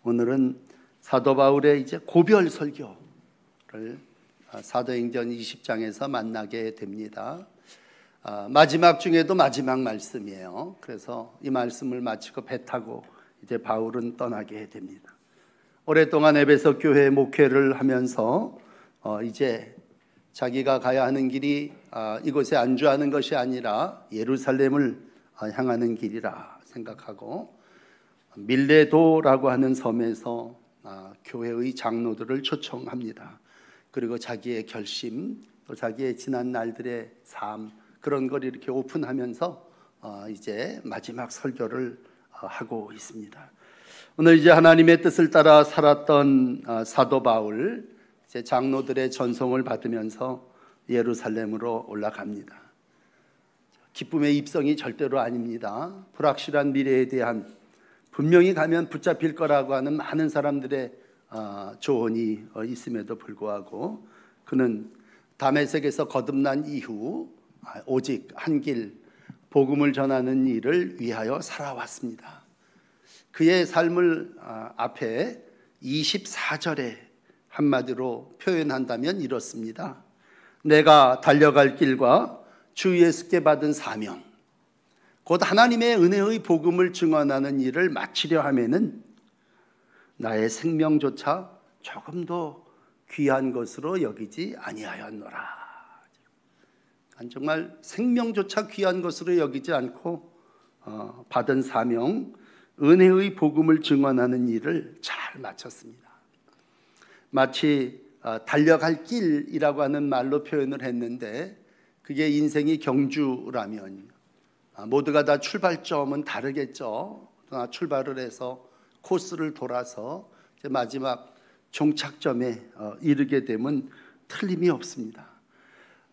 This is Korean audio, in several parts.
오늘은 사도 바울의 이제 고별 설교를 사도행전 20장에서 만나게 됩니다. 마지막 중에도 마지막 말씀이에요. 그래서 이 말씀을 마치고 배 타고 이제 바울은 떠나게 됩니다. 오랫동안 에베소 교회 목회를 하면서 이제 자기가 가야 하는 길이 이곳에 안주하는 것이 아니라 예루살렘을 향하는 길이라 생각하고 밀레도라고 하는 섬에서 교회의 장로들을 초청합니다. 그리고 자기의 결심, 또 자기의 지난 날들의 삶, 그런 걸 이렇게 오픈하면서 이제 마지막 설교를 하고 있습니다. 오늘 이제 하나님의 뜻을 따라 살았던 사도 바울, 이제 장로들의 전송을 받으면서 예루살렘으로 올라갑니다. 기쁨의 입성이 절대로 아닙니다. 불확실한 미래에 대한, 분명히 가면 붙잡힐 거라고 하는 많은 사람들의 조언이 있음에도 불구하고 그는 다메섹에서 거듭난 이후 오직 한 길 복음을 전하는 일을 위하여 살아왔습니다. 그의 삶을 앞에 24절에 한마디로 표현한다면 이렇습니다. 내가 달려갈 길과 주 예수께 받은 사명, 곧 하나님의 은혜의 복음을 증언하는 일을 마치려 하면은 나의 생명조차 조금도 귀한 것으로 여기지 아니하였노라. 정말 생명조차 귀한 것으로 여기지 않고 받은 사명, 은혜의 복음을 증언하는 일을 잘 마쳤습니다. 마치 달려갈 길이라고 하는 말로 표현을 했는데, 그게 인생이 경주라면 모두가 다 출발점은 다르겠죠. 출발을 해서 코스를 돌아서 마지막 종착점에 이르게 되면 틀림이 없습니다.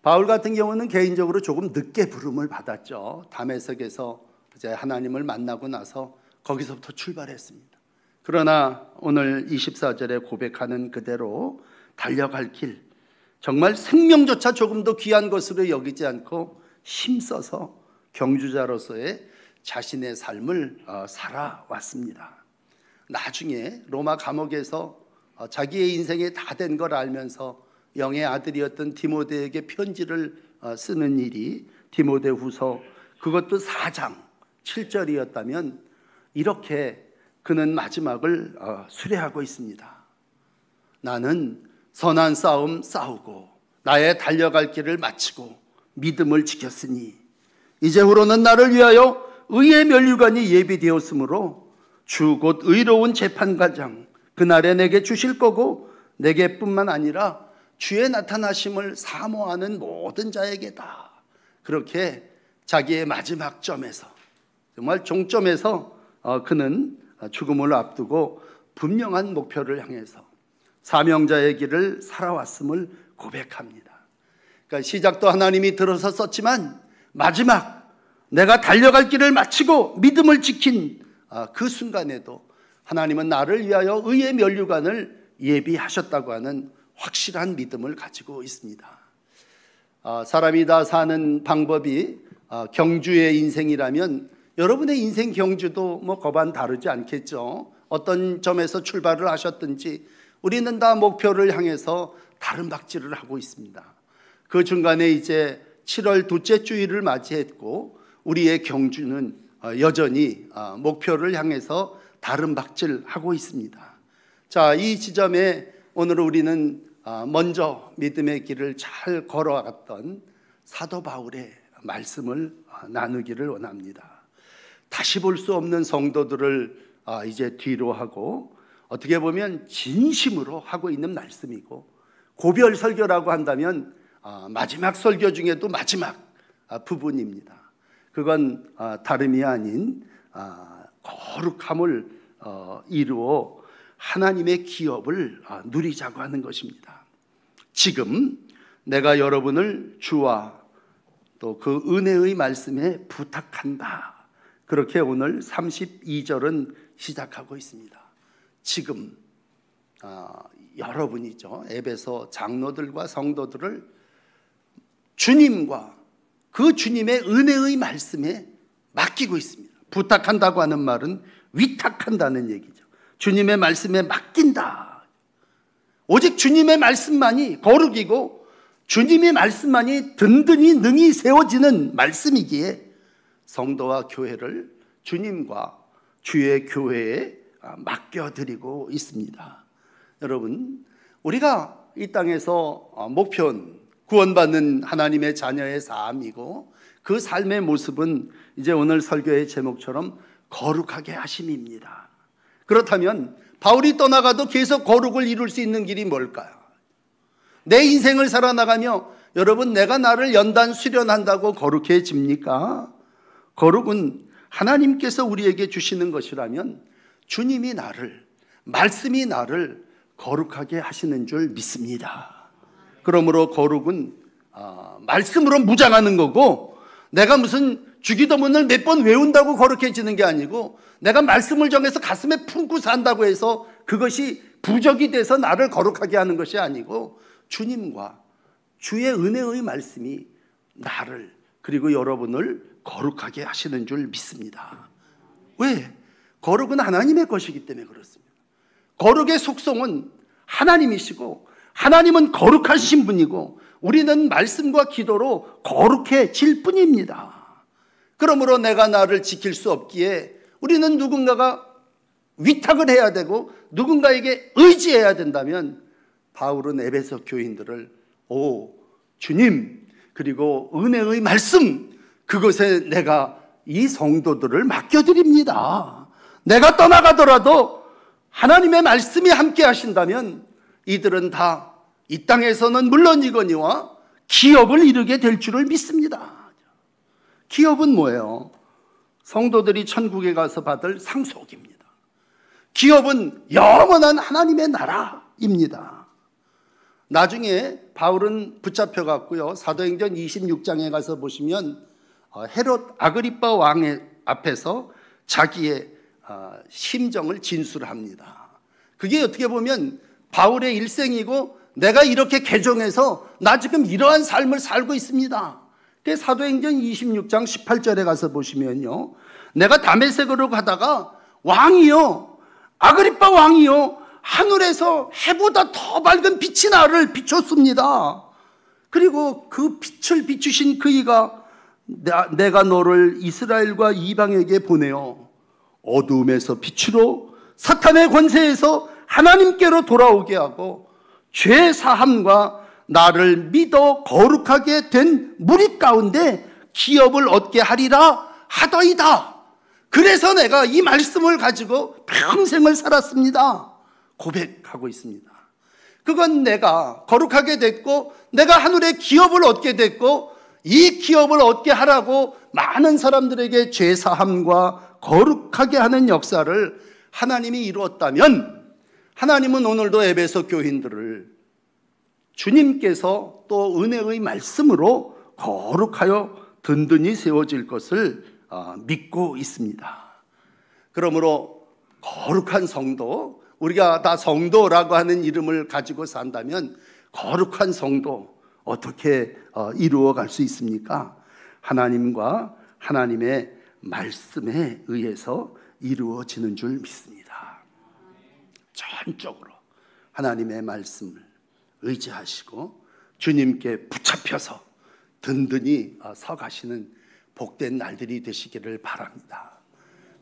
바울 같은 경우는 개인적으로 조금 늦게 부름을 받았죠. 다메섹에서 이제 하나님을 만나고 나서 거기서부터 출발했습니다. 그러나 오늘 24절에 고백하는 그대로 달려갈 길, 정말 생명조차 조금 더 귀한 것으로 여기지 않고 힘써서 경주자로서의 자신의 삶을 살아왔습니다. 나중에 로마 감옥에서 자기의 인생이 다 된 걸 알면서 영의 아들이었던 디모데에게 편지를 쓰는 일이 디모데후서 그것도 4장 7절이었다면 이렇게 그는 마지막을 수레하고 있습니다. 나는 선한 싸움 싸우고 나의 달려갈 길을 마치고 믿음을 지켰으니 이제후로는 나를 위하여 의의 면류관이 예비되었으므로 주 곧 의로운 재판관장 그날에 내게 주실 거고 내게뿐만 아니라 주의 나타나심을 사모하는 모든 자에게다. 그렇게 자기의 마지막 점에서, 정말 종점에서 그는 죽음을 앞두고 분명한 목표를 향해서 사명자의 길을 살아왔음을 고백합니다. 그러니까 시작도 하나님이 들어서 썼지만 마지막 내가 달려갈 길을 마치고 믿음을 지킨 그 순간에도 하나님은 나를 위하여 의의 면류관을 예비하셨다고 하는 확실한 믿음을 가지고 있습니다. 사람이 다 사는 방법이 경주의 인생이라면 여러분의 인생 경주도 거반 다르지 않겠죠. 어떤 점에서 출발을 하셨든지 우리는 다 목표를 향해서 다른 박질을 하고 있습니다. 그 중간에 이제 7월 둘째 주일을 맞이했고 우리의 경주는 여전히 목표를 향해서 다른 박질하고 있습니다. 자, 이 지점에 오늘 우리는 먼저 믿음의 길을 잘 걸어갔던 사도 바울의 말씀을 나누기를 원합니다. 다시 볼 수 없는 성도들을 이제 뒤로 하고 어떻게 보면 진심으로 하고 있는 말씀이고, 고별 설교라고 한다면 마지막 설교 중에도 마지막 부분입니다. 그건 다름이 아닌 거룩함을 이루어 하나님의 기업을 누리자고 하는 것입니다. 지금 내가 여러분을 주와 또 그 은혜의 말씀에 부탁한다. 그렇게 오늘 32절은 시작하고 있습니다. 지금 여러분이죠. 에베소 장로들과 성도들을 주님과 그 주님의 은혜의 말씀에 맡기고 있습니다. 부탁한다고 하는 말은 위탁한다는 얘기죠. 주님의 말씀에 맡긴다. 오직 주님의 말씀만이 거룩이고 주님의 말씀만이 든든히 능히 세워지는 말씀이기에 성도와 교회를 주님과 주의 교회에 맡겨드리고 있습니다. 여러분, 우리가 이 땅에서 목표는 구원받는 하나님의 자녀의 삶이고 그 삶의 모습은 이제 오늘 설교의 제목처럼 거룩하게 하심입니다. 그렇다면 바울이 떠나가도 계속 거룩을 이룰 수 있는 길이 뭘까요? 내 인생을 살아나가며 여러분, 내가 나를 연단 수련한다고 거룩해집니까? 거룩은 하나님께서 우리에게 주시는 것이라면 주님이 나를, 말씀이 나를 거룩하게 하시는 줄 믿습니다. 그러므로 거룩은 말씀으로 무장하는 거고, 내가 무슨 주기도문을 몇 번 외운다고 거룩해지는 게 아니고, 내가 말씀을 정해서 가슴에 품고 산다고 해서 그것이 부적이 돼서 나를 거룩하게 하는 것이 아니고, 주님과 주의 은혜의 말씀이 나를, 그리고 여러분을 거룩하게 하시는 줄 믿습니다. 왜? 거룩은 하나님의 것이기 때문에 그렇습니다. 거룩의 속성은 하나님이시고 하나님은 거룩하신 분이고 우리는 말씀과 기도로 거룩해질 뿐입니다. 그러므로 내가 나를 지킬 수 없기에 우리는 누군가가 위탁을 해야 되고 누군가에게 의지해야 된다면 바울은 에베소 교인들을 주님, 그리고 은혜의 말씀, 그것에 내가 이 성도들을 맡겨드립니다. 내가 떠나가더라도 하나님의 말씀이 함께 하신다면 이들은 다 이 땅에서는 물론이거니와 기업을 이루게 될 줄을 믿습니다. 기업은 뭐예요? 성도들이 천국에 가서 받을 상속입니다. 기업은 영원한 하나님의 나라입니다. 나중에 바울은 붙잡혀갔고요. 사도행전 26장에 가서 보시면 헤롯 아그리빠 왕의 앞에서 자기의 심정을 진술합니다. 그게 어떻게 보면 바울의 일생이고 내가 이렇게 개종해서 나 지금 이러한 삶을 살고 있습니다. 사도행전 26장 18절에 가서 보시면요, 내가 다메섹으로 가다가 왕이요, 아그리빠 왕이요, 하늘에서 해보다 더 밝은 빛이 나를 비췄습니다. 그리고 그 빛을 비추신 그이가 내가 너를 이스라엘과 이방에게 보내어 어두움에서 빛으로 사탄의 권세에서 하나님께로 돌아오게 하고 죄 사함과 나를 믿어 거룩하게 된 무리 가운데 기업을 얻게 하리라 하더이다. 그래서 내가 이 말씀을 가지고 평생을 살았습니다. 고백하고 있습니다. 그건 내가 거룩하게 됐고 내가 하늘의 기업을 얻게 됐고 이 기업을 얻게 하라고 많은 사람들에게 죄 사함과 거룩하게 하는 역사를 하나님이 이루었다면 하나님은 오늘도 에베소 교인들을 주님께서 또 은혜의 말씀으로 거룩하여 든든히 세워질 것을 믿고 있습니다. 그러므로 거룩한 성도, 우리가 다 성도라고 하는 이름을 가지고 산다면 거룩한 성도 어떻게 이루어갈 수 있습니까? 하나님과 하나님의 말씀에 의해서 이루어지는 줄 믿습니다. 전적으로 하나님의 말씀을 의지하시고 주님께 붙잡혀서 든든히 서가시는 복된 날들이 되시기를 바랍니다.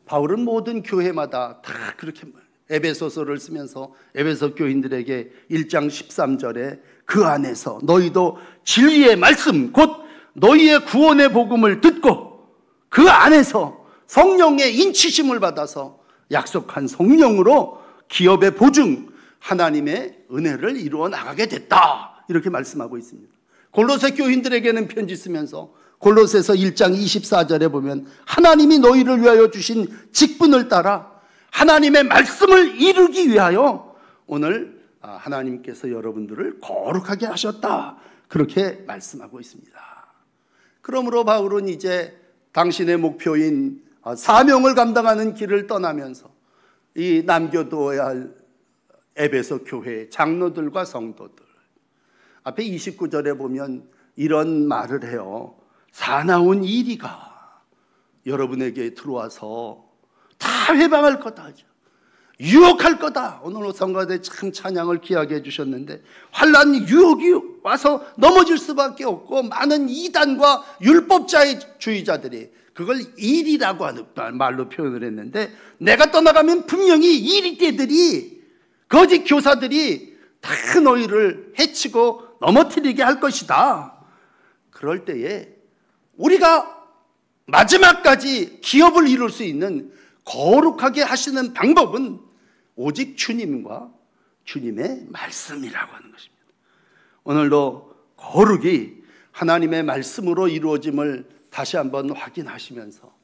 바울은 모든 교회마다 다 그렇게 에베소서를 쓰면서 에베소 교인들에게 1장 13절에 그 안에서 너희도 진리의 말씀 곧 너희의 구원의 복음을 듣고 그 안에서 성령의 인치심을 받아서 약속한 성령으로 기업의 보증 하나님의 은혜를 이루어 나가게 됐다, 이렇게 말씀하고 있습니다. 골로새 교인들에게는 편지 쓰면서 골로새서 1장 24절에 보면 하나님이 너희를 위하여 주신 직분을 따라 하나님의 말씀을 이루기 위하여 오늘 하나님께서 여러분들을 거룩하게 하셨다, 그렇게 말씀하고 있습니다. 그러므로 바울은 이제 당신의 목표인 사명을 감당하는 길을 떠나면서 이 남겨두어야 할 에베소 교회 장로들과 성도들 앞에 29절에 보면 이런 말을 해요. 사나운 이리가 여러분에게 들어와서 다 회방할 거다 하죠. 유혹할 거다. 오늘 성가대 참 찬양을 귀하게 해주셨는데, 환난 유혹이 와서 넘어질 수밖에 없고, 많은 이단과 율법주의자들이 그걸 일이라고 하는 말로 표현을 했는데, 내가 떠나가면 분명히 이리떼들이, 거짓 교사들이 다 너희를 해치고 넘어뜨리게 할 것이다. 그럴 때에 우리가 마지막까지 기업을 이룰 수 있는 거룩하게 하시는 방법은 오직 주님과 주님의 말씀이라고 하는 것입니다. 오늘도 거룩이 하나님의 말씀으로 이루어짐을 다시 한번 확인하시면서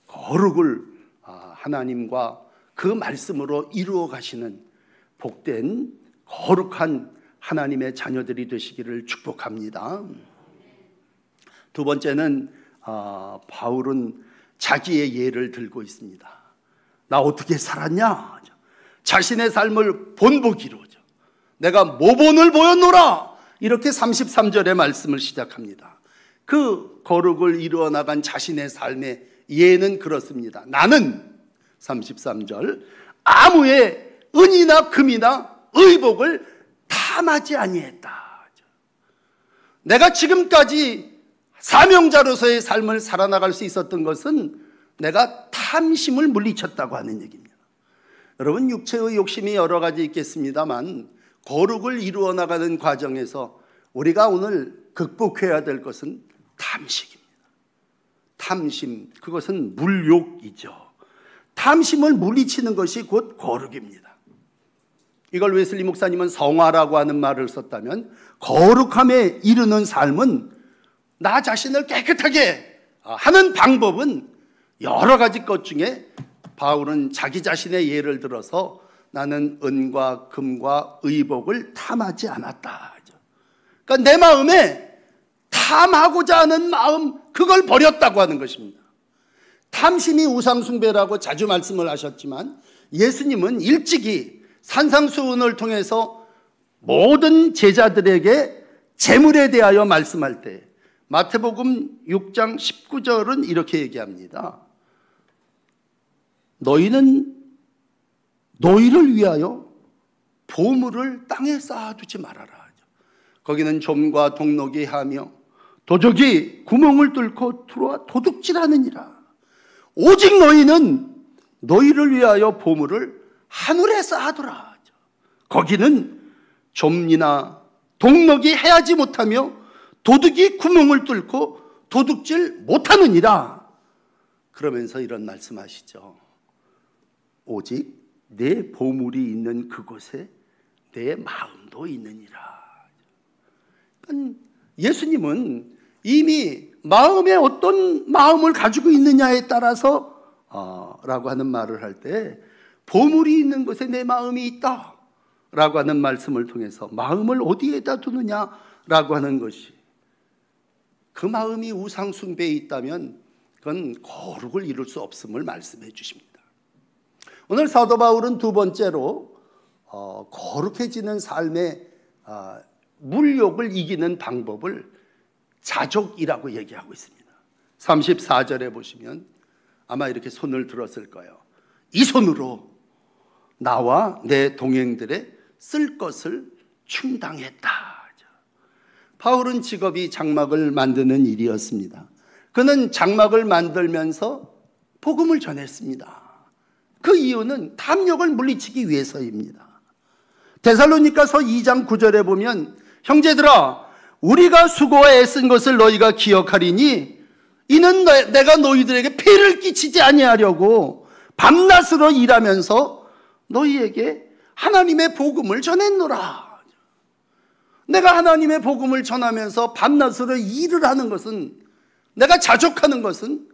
거룩을 하나님과 그 말씀으로 이루어 가시는 복된 거룩한 하나님의 자녀들이 되시기를 축복합니다. 두 번째는 바울은 자기의 예를 들고 있습니다. 나 어떻게 살았냐? 자신의 삶을 본보기로, 내가 모본을 보였노라, 이렇게 33절의 말씀을 시작합니다. 그 거룩을 이루어 나간 자신의 삶의 예는 그렇습니다. 나는 33절 아무의 은이나 금이나 의복을 탐하지 아니했다. 내가 지금까지 사명자로서의 삶을 살아나갈 수 있었던 것은 내가 탐심을 물리쳤다고 하는 얘기입니다. 여러분, 육체의 욕심이 여러 가지 있겠습니다만 거룩을 이루어 나가는 과정에서 우리가 오늘 극복해야 될 것은 탐식입니다. 탐심, 그것은 물욕이죠. 탐심을 물리치는 것이 곧 거룩입니다. 이걸 웨슬리 목사님은 성화라고 하는 말을 썼다면, 거룩함에 이르는 삶은 나 자신을 깨끗하게 하는 방법은 여러 가지 것 중에 바울은 자기 자신의 예를 들어서 나는 은과 금과 의복을 탐하지 않았다. 그러니까 내 마음에 탐하고자 하는 마음, 그걸 버렸다고 하는 것입니다. 탐심이 우상숭배라고 자주 말씀을 하셨지만, 예수님은 일찍이 산상수훈을 통해서 모든 제자들에게 재물에 대하여 말씀할 때 마태복음 6장 19절은 이렇게 얘기합니다. 너희는 너희를 위하여 보물을 땅에 쌓아두지 말아라. 거기는 좀과 동록이 하며 도적이 구멍을 뚫고 들어와 도둑질하느니라. 오직 너희는 너희를 위하여 보물을 하늘에 쌓아두라. 거기는 좀이나 동록이 해하지 못하며 도둑이 구멍을 뚫고 도둑질 못하느니라. 그러면서 이런 말씀하시죠. 오직 내 보물이 있는 그곳에 내 마음도 있느니라. 예수님은 이미 마음에 어떤 마음을 가지고 있느냐에 따라서 라고 하는 말을 할 때, 보물이 있는 곳에 내 마음이 있다 라고 하는 말씀을 통해서 마음을 어디에다 두느냐라고 하는 것이, 그 마음이 우상숭배에 있다면 그건 거룩을 이룰 수 없음을 말씀해 주십니다. 오늘 사도 바울은 두 번째로 거룩해지는 삶의 물욕을 이기는 방법을 자족이라고 얘기하고 있습니다. 34절에 보시면 아마 이렇게 손을 들었을 거예요. 이 손으로 나와 내 동행들의 쓸 것을 충당했다. 바울은 직업이 장막을 만드는 일이었습니다. 그는 장막을 만들면서 복음을 전했습니다. 그 이유는 탐욕을 물리치기 위해서입니다. 데살로니가서 2장 9절에 보면, 형제들아, 우리가 수고와 애쓴 것을 너희가 기억하리니 이는 내가 너희들에게 폐를 끼치지 아니하려고 밤낮으로 일하면서 너희에게 하나님의 복음을 전했노라. 내가 하나님의 복음을 전하면서 밤낮으로 일을 하는 것은, 내가 자족하는 것은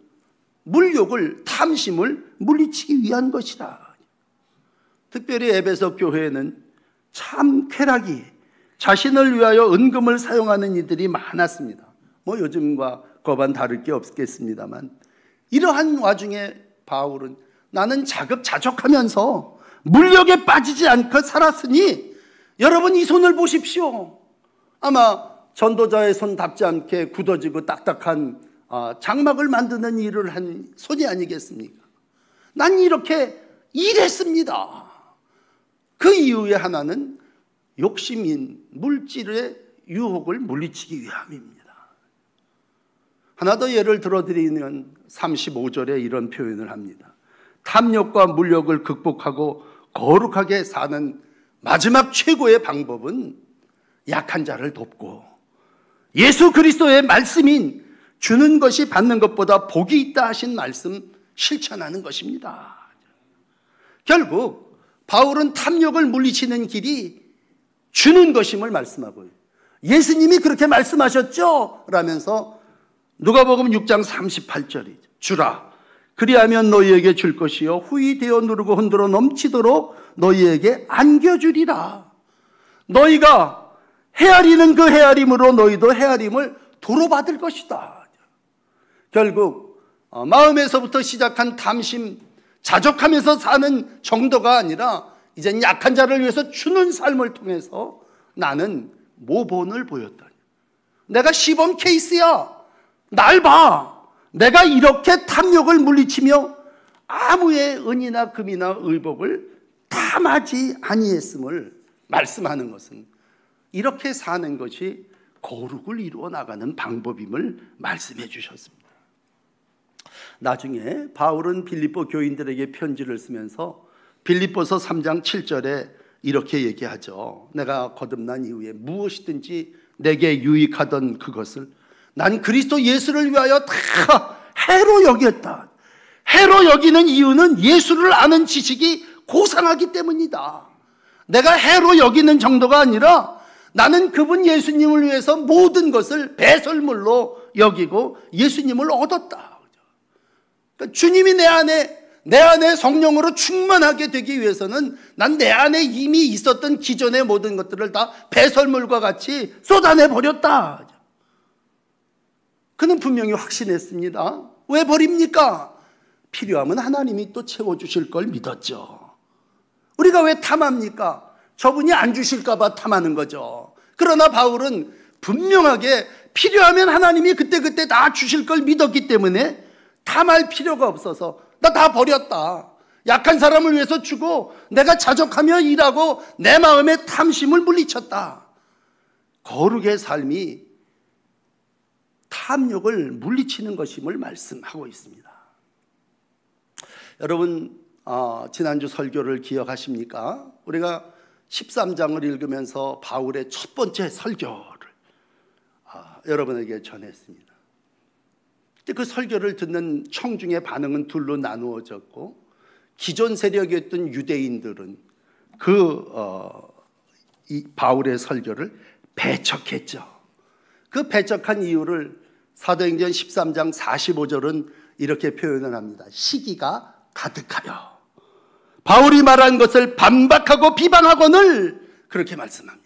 물욕을, 탐심을 물리치기 위한 것이다. 특별히 에베소 교회에는 참 쾌락이, 자신을 위하여 은금을 사용하는 이들이 많았습니다. 뭐 요즘과 거반 다를 게 없겠습니다만, 이러한 와중에 바울은 나는 자급자족하면서 물욕에 빠지지 않고 살았으니 여러분 이 손을 보십시오. 아마 전도자의 손답지 않게 굳어지고 딱딱한 장막을 만드는 일을 한 손이 아니겠습니까? 난 이렇게 일했습니다. 이유의 하나는 욕심인 물질의 유혹을 물리치기 위함입니다. 하나 더 예를 들어드리면 35절에 이런 표현을 합니다. 탐욕과 물욕을 극복하고 거룩하게 사는 마지막 최고의 방법은 약한 자를 돕고 예수 그리스도의 말씀인 주는 것이 받는 것보다 복이 있다 하신 말씀 실천하는 것입니다. 결국 바울은 탐욕을 물리치는 길이 주는 것임을 말씀하고요. 예수님이 그렇게 말씀하셨죠? 라면서 누가복음 6장 38절이죠. 주라 그리하면 너희에게 줄 것이요 후히 되어 누르고 흔들어 넘치도록 너희에게 안겨주리라. 너희가 헤아리는 그 헤아림으로 너희도 헤아림을 도로 받을 것이다. 결국 마음에서부터 시작한 탐심, 자족하면서 사는 정도가 아니라 이젠 약한 자를 위해서 주는 삶을 통해서 나는 모본을 보였다. 내가 시범 케이스야. 날 봐. 내가 이렇게 탐욕을 물리치며 아무의 은이나 금이나 의복을 탐하지 아니했음을 말씀하는 것은 이렇게 사는 것이 거룩을 이루어 나가는 방법임을 말씀해 주셨습니다. 나중에 바울은 빌립보 교인들에게 편지를 쓰면서 빌립보서 3장 7절에 이렇게 얘기하죠. 내가 거듭난 이후에 무엇이든지 내게 유익하던 그것을 난 그리스도 예수를 위하여 다 해로 여겼다. 해로 여기는 이유는 예수를 아는 지식이 고상하기 때문이다. 내가 해로 여기는 정도가 아니라 나는 그분 예수님을 위해서 모든 것을 배설물로 여기고 예수님을 얻었다. 그러니까 주님이 내 안에 성령으로 충만하게 되기 위해서는 난 내 안에 이미 있었던 기존의 모든 것들을 다 배설물과 같이 쏟아내 버렸다. 그는 분명히 확신했습니다. 왜 버립니까? 필요하면 하나님이 또 채워주실 걸 믿었죠. 우리가 왜 탐합니까? 저분이 안 주실까 봐 탐하는 거죠. 그러나 바울은 분명하게 필요하면 하나님이 그때그때 다 주실 걸 믿었기 때문에 탐할 필요가 없어서 나 다 버렸다. 약한 사람을 위해서 주고 내가 자족하며 일하고 내 마음의 탐심을 물리쳤다. 거룩의 삶이 탐욕을 물리치는 것임을 말씀하고 있습니다. 여러분 지난주 설교를 기억하십니까? 우리가 13장을 읽으면서 바울의 첫 번째 설교를 여러분에게 전했습니다. 그 설교를 듣는 청중의 반응은 둘로 나누어졌고 기존 세력이었던 유대인들은 이 바울의 설교를 배척했죠. 그 배척한 이유를 사도행전 13장 45절은 이렇게 표현을 합니다. 시기가 가득하여 바울이 말한 것을 반박하고 비방하거늘 그렇게 말씀합니다.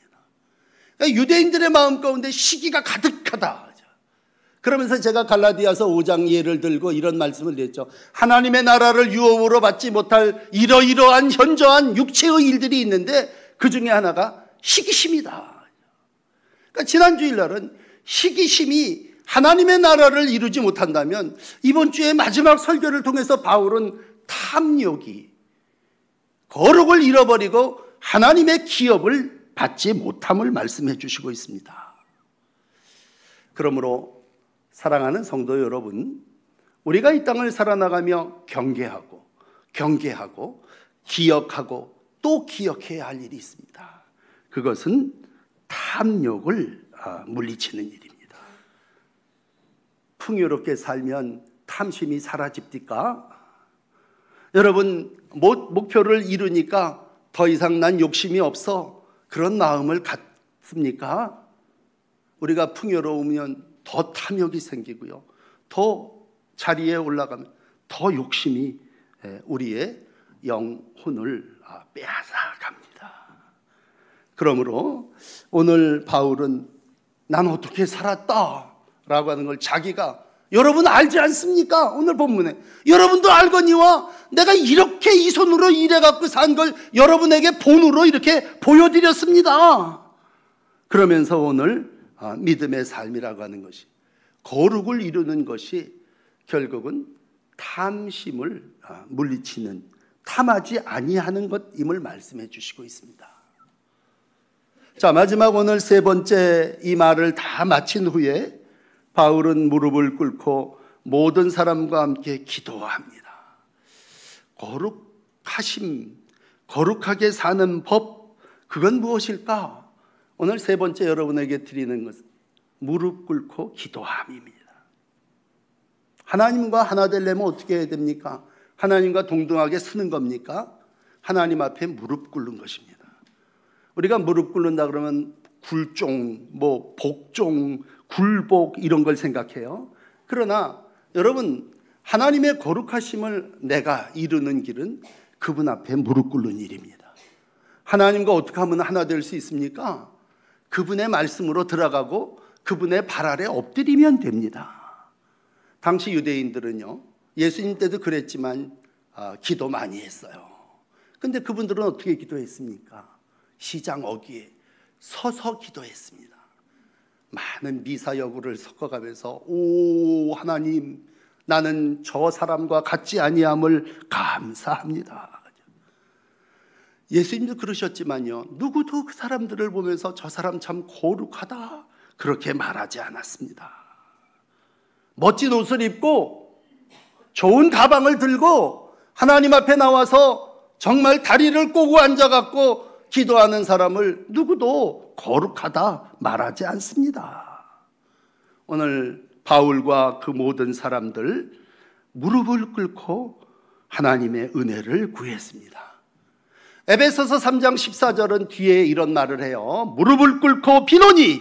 그러니까 유대인들의 마음 가운데 시기가 가득하다. 그러면서 제가 갈라디아서 5장 예를 들고 이런 말씀을 냈죠. 하나님의 나라를 유업으로 받지 못할 이러이러한 현저한 육체의 일들이 있는데 그 중에 하나가 시기심이다. 그러니까 지난 주일날은 시기심이 하나님의 나라를 이루지 못한다면 이번 주의 마지막 설교를 통해서 바울은 탐욕이 거룩을 잃어버리고 하나님의 기업을 받지 못함을 말씀해 주시고 있습니다. 그러므로 사랑하는 성도 여러분, 우리가 이 땅을 살아나가며 경계하고 기억하고 또 기억해야 할 일이 있습니다. 그것은 탐욕을 물리치는 일입니다. 풍요롭게 살면 탐심이 사라집니까? 여러분 목표를 이루니까 더 이상 난 욕심이 없어 그런 마음을 갖습니까? 우리가 풍요로우면 더 탐욕이 생기고요. 더 자리에 올라가면 더 욕심이 우리의 영혼을 빼앗아갑니다. 그러므로 오늘 바울은 난 어떻게 살았다 라고 하는 걸 자기가 여러분 알지 않습니까? 오늘 본문에 여러분도 알거니와 내가 이렇게 이 손으로 일해갖고 산 걸 여러분에게 본으로 이렇게 보여드렸습니다. 그러면서 오늘 믿음의 삶이라고 하는 것이 거룩을 이루는 것이 결국은 탐심을 물리치는 탐하지 아니하는 것임을 말씀해 주시고 있습니다. 자, 마지막 오늘 세 번째 이 말을 다 마친 후에 바울은 무릎을 꿇고 모든 사람과 함께 기도합니다. 거룩하심, 거룩하게 사는 법, 그건 무엇일까? 오늘 세 번째 여러분에게 드리는 것은 무릎 꿇고 기도함입니다. 하나님과 하나 되려면 어떻게 해야 됩니까? 하나님과 동등하게 서는 겁니까? 하나님 앞에 무릎 꿇는 것입니다. 우리가 무릎 꿇는다 그러면 굴종, 복종, 굴복 이런 걸 생각해요. 그러나 여러분, 하나님의 거룩하심을 내가 이루는 길은 그분 앞에 무릎 꿇는 일입니다. 하나님과 어떻게 하면 하나 될 수 있습니까? 그분의 말씀으로 들어가고 그분의 발 아래 엎드리면 됩니다. 당시 유대인들은요, 예수님 때도 그랬지만 기도 많이 했어요. 근데 그분들은 어떻게 기도했습니까? 시장 어귀에 서서 기도했습니다. 많은 미사여구를 섞어가면서 오 하나님, 나는 저 사람과 같지 아니함을 감사합니다. 예수님도 그러셨지만요, 누구도 그 사람들을 보면서 저 사람 참 거룩하다 그렇게 말하지 않았습니다. 멋진 옷을 입고 좋은 가방을 들고 하나님 앞에 나와서 정말 다리를 꼬고 앉아갖고 기도하는 사람을 누구도 거룩하다 말하지 않습니다. 오늘 바울과 그 모든 사람들 무릎을 꿇고 하나님의 은혜를 구했습니다. 에베소서 3장 14절은 뒤에 이런 말을 해요. 무릎을 꿇고 비노니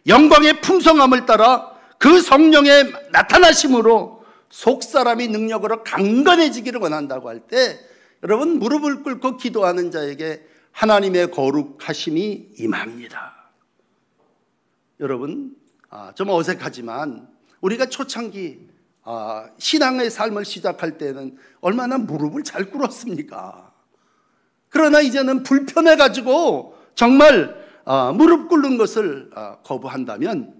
영광의 풍성함을 따라 그 성령의 나타나심으로 속사람이 능력으로 강건해지기를 원한다고 할 때, 여러분 무릎을 꿇고 기도하는 자에게 하나님의 거룩하심이 임합니다. 여러분 좀 어색하지만 우리가 초창기 신앙의 삶을 시작할 때는 얼마나 무릎을 잘 꿇었습니까? 그러나 이제는 불편해가지고 정말 무릎 꿇는 것을 거부한다면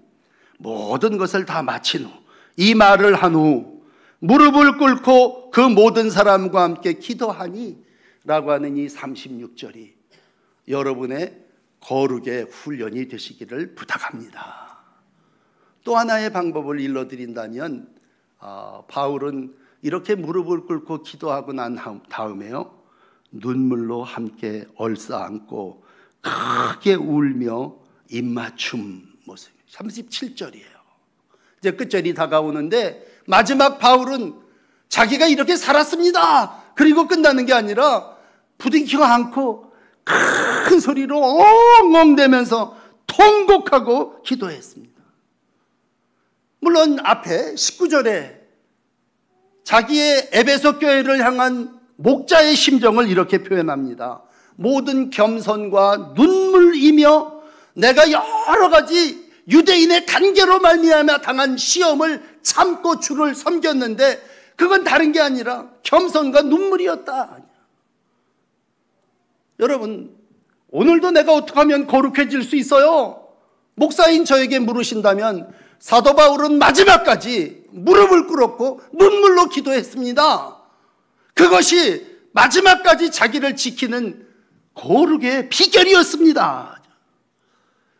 모든 것을 다 마친 후 이 말을 한 후 무릎을 꿇고 그 모든 사람과 함께 기도하니 라고 하는 이 36절이 여러분의 거룩의 훈련이 되시기를 부탁합니다. 또 하나의 방법을 일러드린다면 바울은 이렇게 무릎을 꿇고 기도하고 난 다음에요, 눈물로 함께 얼싸안고 크게 울며 입맞춤 모습. 37절이에요. 이제 끝절이 다가오는데 마지막 바울은 자기가 이렇게 살았습니다 그리고 끝나는 게 아니라 부둥켜 안고 큰 소리로 엉엉대면서 통곡하고 기도했습니다. 물론 앞에 19절에 자기의 에베소 교회를 향한 목자의 심정을 이렇게 표현합니다. 모든 겸손과 눈물이며 내가 여러 가지 유대인의 단계로 말미암아 당한 시험을 참고 주를 섬겼는데 그건 다른 게 아니라 겸손과 눈물이었다. 여러분, 오늘도 내가 어떻게 하면 거룩해질 수 있어요? 목사인 저에게 물으신다면 사도 바울은 마지막까지 무릎을 꿇었고 눈물로 기도했습니다. 그것이 마지막까지 자기를 지키는 거룩의 비결이었습니다.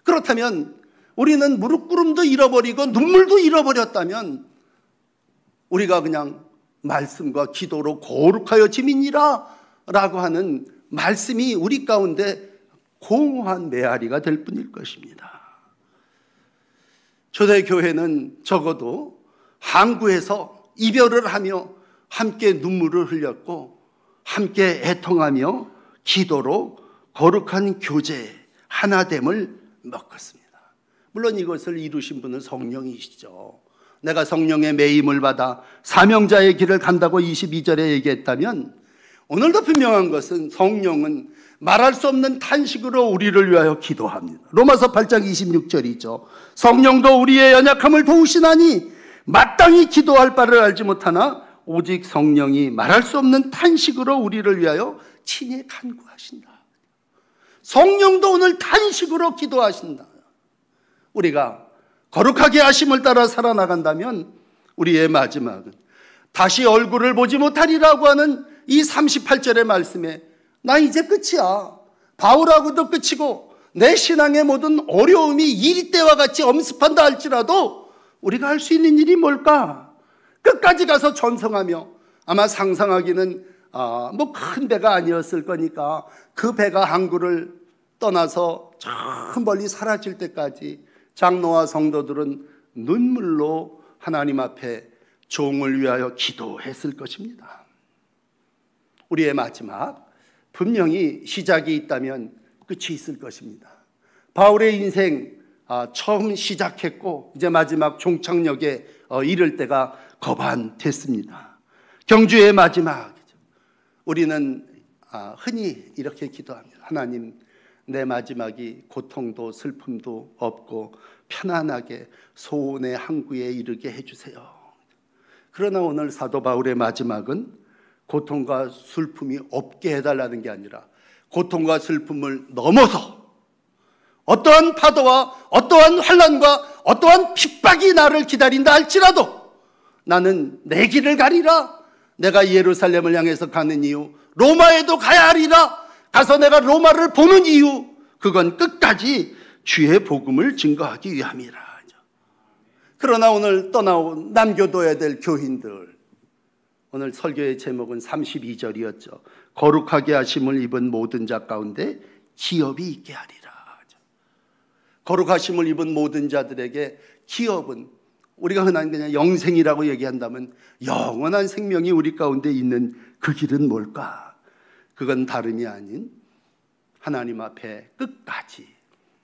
그렇다면 우리는 무릎 꿇음도 잃어버리고 눈물도 잃어버렸다면 우리가 그냥 말씀과 기도로 거룩하여짐이니라 라고 하는 말씀이 우리 가운데 공허한 메아리가 될 뿐일 것입니다. 초대교회는 적어도 항구에서 이별을 하며 함께 눈물을 흘렸고 함께 애통하며 기도로 거룩한 교제 하나됨을 먹었습니다. 물론 이것을 이루신 분은 성령이시죠. 내가 성령의 매임을 받아 사명자의 길을 간다고 22절에 얘기했다면 오늘도 분명한 것은 성령은 말할 수 없는 탄식으로 우리를 위하여 기도합니다. 로마서 8장 26절이죠. 성령도 우리의 연약함을 도우시나니 마땅히 기도할 바를 알지 못하나 오직 성령이 말할 수 없는 탄식으로 우리를 위하여 친히 간구하신다. 성령도 오늘 탄식으로 기도하신다. 우리가 거룩하게 하심을 따라 살아나간다면 우리의 마지막은 다시 얼굴을 보지 못하리라고 하는 이 38절의 말씀에 나 이제 끝이야. 바울하고도 끝이고 내 신앙의 모든 어려움이 이리 때와 같이 엄습한다 할지라도 우리가 할 수 있는 일이 뭘까? 끝까지 가서 전성하며, 아마 상상하기는 뭐 큰 배가 아니었을 거니까 그 배가 항구를 떠나서 저 멀리 사라질 때까지 장로와 성도들은 눈물로 하나님 앞에 종을 위하여 기도했을 것입니다. 우리의 마지막, 분명히 시작이 있다면 끝이 있을 것입니다. 바울의 인생 처음 시작했고 이제 마지막 종착역에 이를 때가 거반됐습니다. 경주의 마지막이죠. 우리는 흔히 이렇게 기도합니다. 하나님, 내 마지막이 고통도 슬픔도 없고 편안하게 소원의 항구에 이르게 해주세요. 그러나 오늘 사도 바울의 마지막은 고통과 슬픔이 없게 해달라는 게 아니라 고통과 슬픔을 넘어서 어떠한 파도와 어떠한 환난과 어떠한 핍박이 나를 기다린다 할지라도 나는 내 길을 가리라. 내가 예루살렘을 향해서 가는 이유, 로마에도 가야 하리라. 가서 내가 로마를 보는 이유, 그건 끝까지 주의 복음을 증거하기 위함이라. 그러나 오늘 떠나온 남겨둬야 될 교인들, 오늘 설교의 제목은 32절이었죠. 거룩하게 하심을 입은 모든 자 가운데 기업이 있게 하리라. 거룩하심을 입은 모든 자들에게 기업은, 우리가 흔한 그냥 영생이라고 얘기한다면 영원한 생명이 우리 가운데 있는 그 길은 뭘까? 그건 다름이 아닌 하나님 앞에 끝까지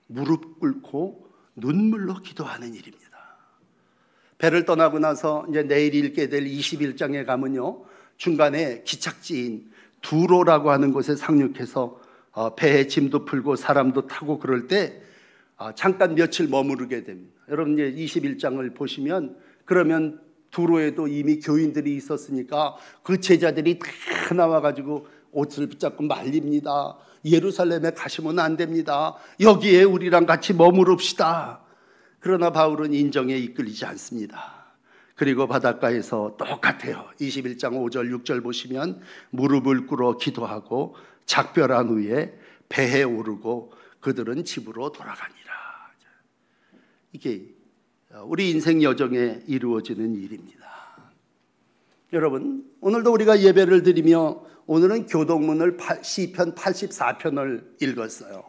무릎 꿇고 눈물로 기도하는 일입니다. 배를 떠나고 나서 이제 내일 읽게 될 21장에 가면요, 중간에 기착지인 두로라고 하는 곳에 상륙해서 배에 짐도 풀고 사람도 타고 그럴 때 잠깐 며칠 머무르게 됩니다. 여러분 이제 21장을 보시면, 그러면 두로에도 이미 교인들이 있었으니까 그 제자들이 다 나와가지고 옷을 붙잡고 말립니다. 예루살렘에 가시면 안 됩니다. 여기에 우리랑 같이 머무릅시다. 그러나 바울은 인정에 이끌리지 않습니다. 그리고 바닷가에서 똑같아요. 21장 5절 6절 보시면 무릎을 꿇어 기도하고 작별한 후에 배에 오르고 그들은 집으로 돌아가니라. 이게 우리 인생 여정에 이루어지는 일입니다. 여러분, 오늘도 우리가 예배를 드리며 오늘은 교동문을 시편 84편을 읽었어요.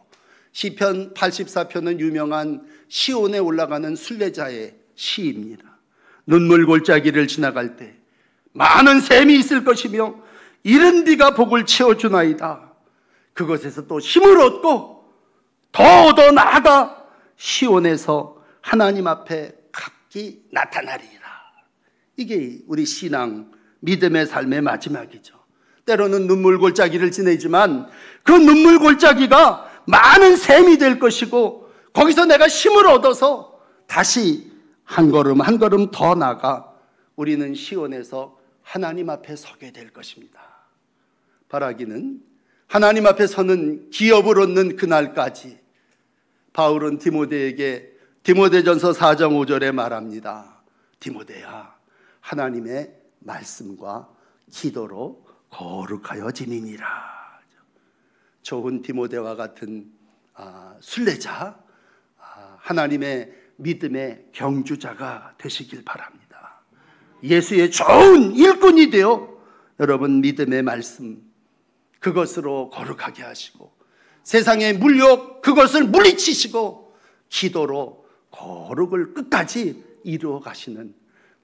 시편 84편은 유명한 시온에 올라가는 순례자의 시입니다. 눈물 골짜기를 지나갈 때 많은 샘이 있을 것이며 이른 비가 복을 채워주나이다. 그것에서 또 힘을 얻고 더 나아가 시온에서 하나님 앞에 각기 나타나리라. 이게 우리 신앙, 믿음의 삶의 마지막이죠. 때로는 눈물 골짜기를 지내지만 그 눈물 골짜기가 많은 샘이 될 것이고 거기서 내가 힘을 얻어서 다시 한 걸음 한 걸음 더 나가 우리는 시온에서 하나님 앞에 서게 될 것입니다. 바라기는 하나님 앞에 서는 기업을 얻는 그날까지 바울은 디모데에게 디모데전서 4장 5절에 말합니다. 디모데야, 하나님의 말씀과 기도로 거룩하여 지니니라. 좋은 디모데와 같은 순례자, 하나님의 믿음의 경주자가 되시길 바랍니다. 예수의 좋은 일꾼이 되어 여러분 믿음의 말씀, 그것으로 거룩하게 하시고 세상의 물욕, 그것을 물리치시고 기도로 거룩을 끝까지 이루어 가시는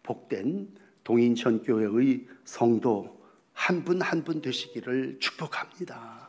복된 동인천교회의 성도 한 분 한 분 되시기를 축복합니다.